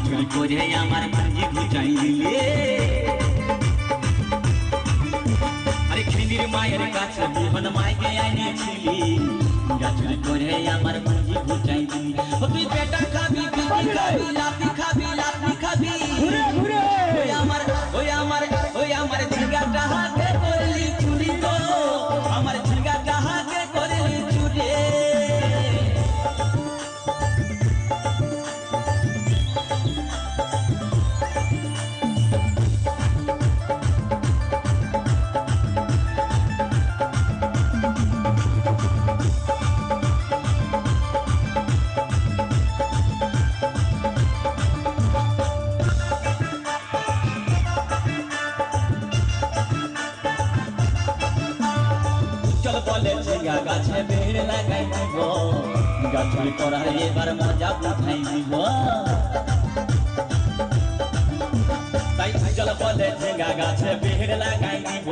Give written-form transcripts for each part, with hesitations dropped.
চুরি করে আমার ভাজি ঘুচাই দিলে। আরে খেনির মায়ের কাছে বিহন মাইকে আইনেছিলি, চুরি করে আমার ভাজি ঘুচাই দিলি। ও তুই পেটা খাবি, পিটি খাবি, লাপি খাবি, লাপি খাবি, ওই আমার ঝিঙ্গাটা হাতে করলি চুরি গো, আমার ঝিঙ্গাটা হাতে করলি চুরি। বলে ঝিঙ্গা গাছে বেড় লাগাই দিব, গাছুরি করার এবার মজা উঠাই দিব। তাই চল বলে ঝিঙ্গা গাছে বেড় লাগাই দিব,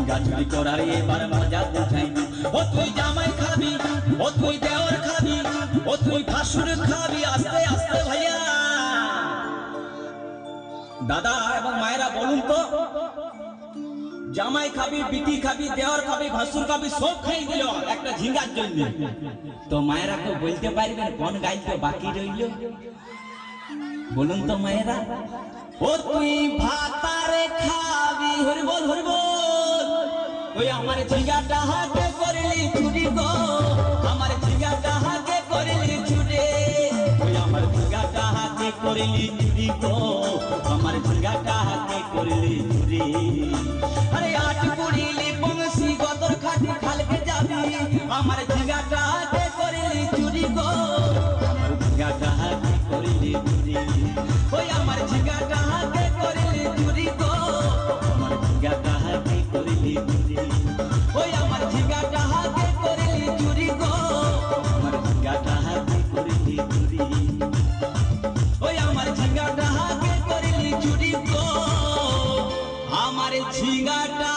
গাছুরি করার এবার মজা উঠাই দিব। ও তুই জামাই খাবি, ও তুই দেওর খাবি, ও তুই ভাসুর খাবি, আস্তে আস্তে ভাইয়া। দাদা এবং মায়েরা বলুন তো, জামাই খাবি, বিটি খাবি, দেওয়ার খাবি, ভাসুর খাবি, সব খাই দিল একটা ঝিঙ্গার জন্য। তো মায়েরা তো বলতে পারবেন কোন গাইতে বাকি রইল? বলুন তো মায়েরা। ও তুই ভাতারে খাবি, হরিবল হরিবল, ওই আমার ঝিঙ্গাটা হাতে করলি চুরি গো, আমার ঝিঙ্গাটা হাতে করলি চুরি, ওই আমার ঝিঙ্গাটা হাতে করলি চুরি গো, আমার ঝিঙ্গাটা হাতে করলি চুরি। আরে আট কুড়িলি বংশী গদর খাটি খালকে যাবি, আমার ঝিঙ্গাটা হাতে করলি চুরি গো, আমার ঝিঙ্গাটা হাতে করলি চুরি, ওই আমার ঝিঙ্গাটা হাতে করলি চুরি গো, আমার ঝিঙ্গাটা হাতে করলি চুরি, ওই আমার ঝিঙ্গাটা হাতে করলি চুরি গো, আমার ঝিঙ্গাটা হাতে করলি চুরি, ওই আমার ঝিঙ্গাটা হাতে করলি চুরি গো, আমার ঝিঙ্গাটা